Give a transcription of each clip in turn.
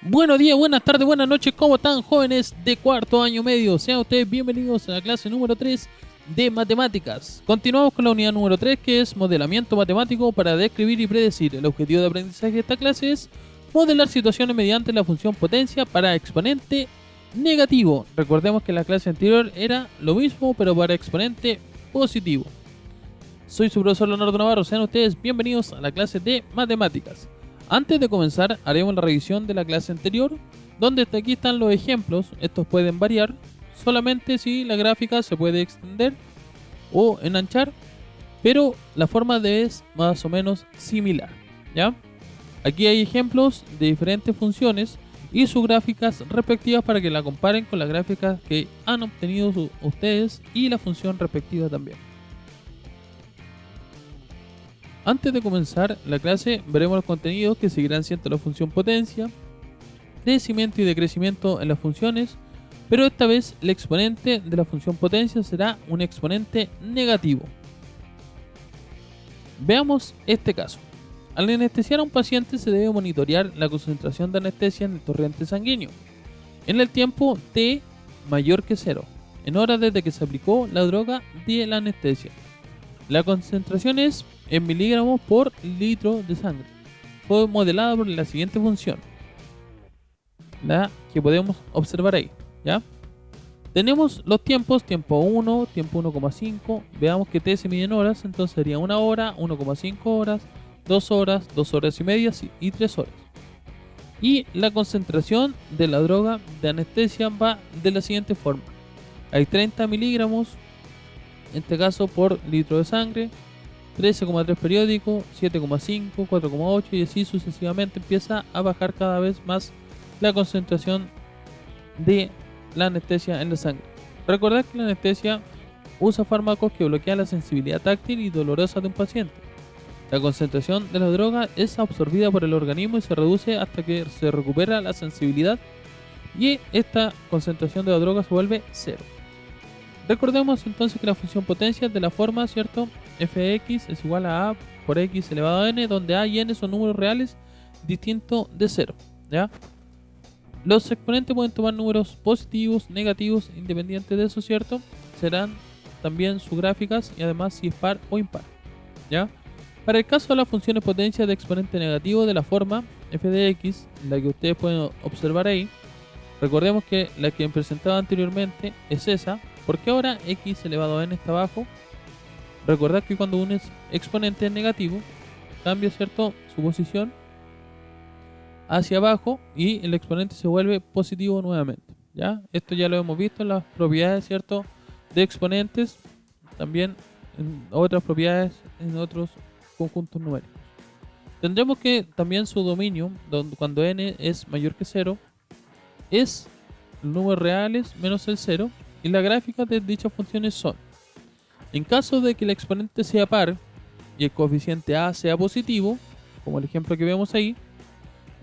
Buenos días, buenas tardes, buenas noches, ¿cómo están jóvenes de cuarto año medio? Sean ustedes bienvenidos a la clase número 3 de matemáticas. Continuamos con la unidad número 3, que es modelamiento matemático para describir y predecir. El objetivo de aprendizaje de esta clase es modelar situaciones mediante la función potencia para exponente negativo. Recordemos que la clase anterior era lo mismo pero para exponente positivo. Soy su profesor Leonardo Navarro, sean ustedes bienvenidos a la clase de matemáticas. Antes de comenzar, haremos la revisión de la clase anterior, donde aquí están los ejemplos. Estos pueden variar solamente si la gráfica se puede extender o enanchar, pero la forma es más o menos similar, ¿ya? Aquí hay ejemplos de diferentes funciones y sus gráficas respectivas para que la comparen con las gráficas que han obtenido ustedes y la función respectiva también. Antes de comenzar la clase, veremos los contenidos que seguirán siendo la función potencia, crecimiento y decrecimiento en las funciones, pero esta vez el exponente de la función potencia será un exponente negativo. Veamos este caso. Al anestesiar a un paciente se debe monitorear la concentración de anestesia en el torrente sanguíneo en el tiempo t mayor que 0, en horas desde que se aplicó la droga de la anestesia. La concentración es en miligramos por litro de sangre. Fue modelada por la siguiente función, la que podemos observar ahí, ¿ya? Tenemos los tiempos, tiempo 1, tiempo 1,5. Veamos que t se mide en horas, entonces sería 1 hora, 1,5 horas, 2 horas, 2 horas y media y 3 horas. Y la concentración de la droga de anestesia va de la siguiente forma. Hay 30 miligramos, en este caso por litro de sangre, 13,3 periódico, 7,5, 4,8 y así sucesivamente. Empieza a bajar cada vez más la concentración de la anestesia en la sangre. Recordad que la anestesia usa fármacos que bloquean la sensibilidad táctil y dolorosa de un paciente. La concentración de la droga es absorbida por el organismo y se reduce hasta que se recupera la sensibilidad y esta concentración de la droga se vuelve cero. Recordemos entonces que la función potencia es de la forma, ¿cierto? Fx es igual a por x elevado a n, donde a y n son números reales distintos de 0, ¿ya? Los exponentes pueden tomar números positivos, negativos, independientes de eso, ¿cierto? Serán también sus gráficas y además si es par o impar, ¿ya? Para el caso de las funciones potencia de exponente negativo de la forma f de x, la que ustedes pueden observar ahí, recordemos que la que presentaba anteriormente es esa, porque ahora x elevado a n está abajo. Recordad que cuando un exponente es negativo, cambia, ¿cierto?, su posición hacia abajo y el exponente se vuelve positivo nuevamente, ¿ya? Esto ya lo hemos visto en las propiedades, ¿cierto?, de exponentes, también en otras propiedades en otros conjuntos numéricos. Tendremos que también su dominio, cuando n es mayor que 0, es los números reales menos el 0 y las gráficas de dichas funciones son: en caso de que el exponente sea par y el coeficiente a sea positivo, como el ejemplo que vemos ahí,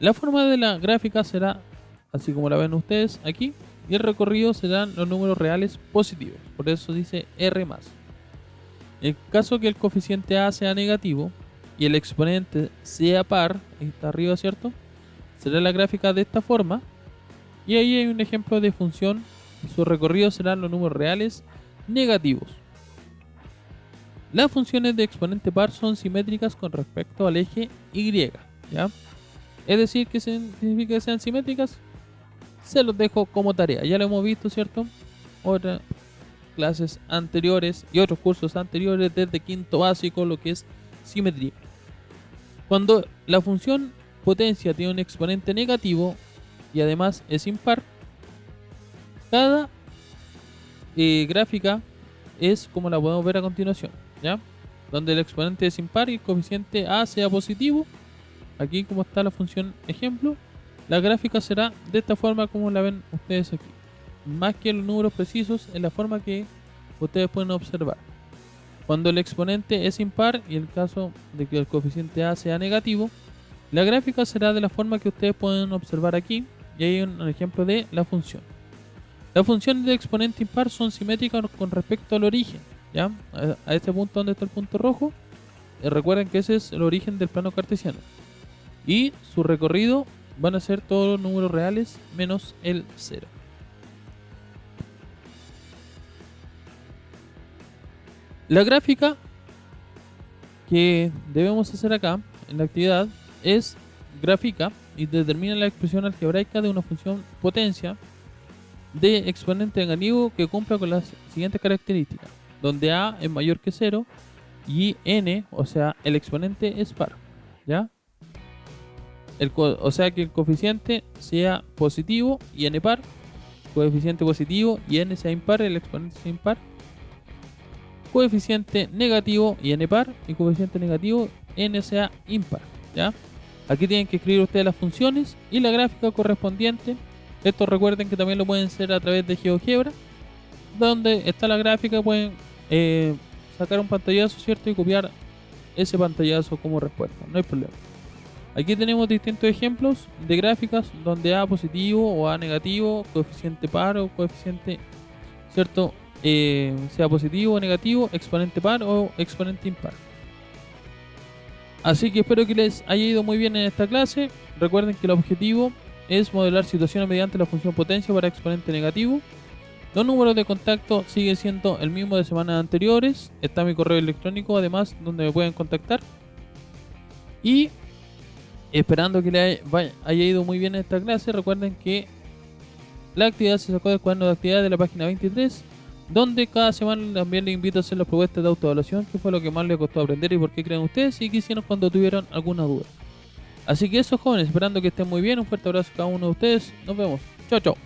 la forma de la gráfica será así como la ven ustedes aquí, y el recorrido serán los números reales positivos, por eso dice R+. En caso que el coeficiente a sea negativo y el exponente sea par, ahí está arriba, ¿cierto?, será la gráfica de esta forma, y ahí hay un ejemplo de función, su recorrido serán los números reales negativos. Las funciones de exponente par son simétricas con respecto al eje Y, ¿ya? Es decir, que significa que sean simétricas, se los dejo como tarea. Ya lo hemos visto, ¿cierto? Otras clases anteriores y otros cursos anteriores desde quinto básico, lo que es simetría. Cuando la función potencia tiene un exponente negativo y además es impar, cada gráfica es como la podemos ver a continuación, ¿ya? Donde el exponente es impar y el coeficiente a sea positivo. Aquí como está la función ejemplo, la gráfica será de esta forma como la ven ustedes aquí. Más que los números precisos, en la forma que ustedes pueden observar. Cuando el exponente es impar y el caso de que el coeficiente a sea negativo, la gráfica será de la forma que ustedes pueden observar aquí, y hay un ejemplo de la función. Las funciones de exponente impar son simétricas con respecto al origen, ¿ya? A este punto donde está el punto rojo, recuerden que ese es el origen del plano cartesiano. Y su recorrido van a ser todos los números reales menos el 0. La gráfica que debemos hacer acá en la actividad es gráfica y determina la expresión algebraica de una función potencia de exponente negativo que cumpla con las siguientes características, donde a es mayor que 0 y n, o sea, el exponente es par, ¿ya? O sea que el coeficiente sea positivo y n par, coeficiente positivo y n sea impar, el exponente sea impar, coeficiente negativo y n par y coeficiente negativo n sea impar, ¿ya? Aquí tienen que escribir ustedes las funciones y la gráfica correspondiente. Esto recuerden que también lo pueden hacer a través de GeoGebra, donde está la gráfica, pueden sacar un pantallazo, ¿cierto? Y copiar ese pantallazo como respuesta, no hay problema. Aquí tenemos distintos ejemplos de gráficas donde A positivo o A negativo, coeficiente par o coeficiente, ¿cierto? Sea positivo o negativo, exponente par o exponente impar. Así que espero que les haya ido muy bien en esta clase. Recuerden que el objetivo es modelar situaciones mediante la función potencia para exponente negativo. Los números de contacto siguen siendo el mismo de semanas anteriores. Está mi correo electrónico además donde me pueden contactar. Y esperando que les haya ido muy bien en esta clase, recuerden que la actividad se sacó del cuaderno de actividades de la página 23, donde cada semana también les invito a hacer las propuestas de autoevaluación, que fue lo que más les costó aprender y por qué creen ustedes y qué hicieron cuando tuvieron alguna duda. Así que eso, jóvenes, esperando que estén muy bien. Un fuerte abrazo a cada uno de ustedes. Nos vemos. Chao, chao.